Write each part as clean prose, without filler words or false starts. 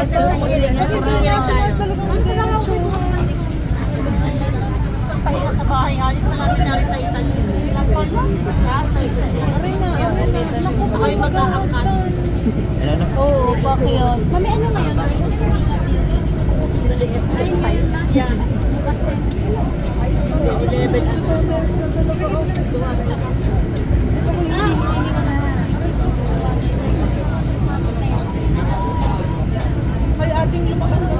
Pag international talagang diretso. Pahinga sa bahay, halit na namin nari sa Italy. Aray na, naku, Ay, mag-aangas. Oo, bakit yun? Mami, ano ngayon? Ay, size. Yan. 11. Students na talaga ako. Di ba ko yung may ating lumakas na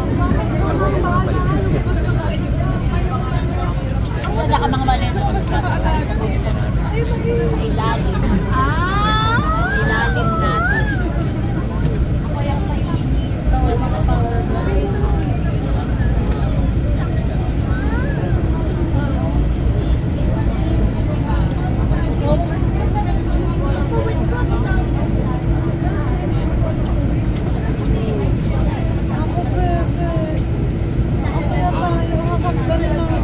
Wala ka mga mali na masasakay sa buto. ay, Sa ilalim. Ilalim natin. Ako yung mainit. So, mga power bank. ako, bebe. Ako kaya tayo, kakagdali natin.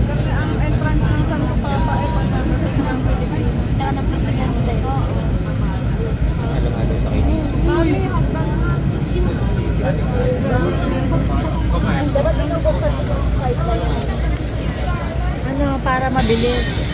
Kasi ang entrance ng Santo Papa ay pagdadating ng Pilipinas. Tsaka ng presidente. Mami, hanggang Ano, para mabilis.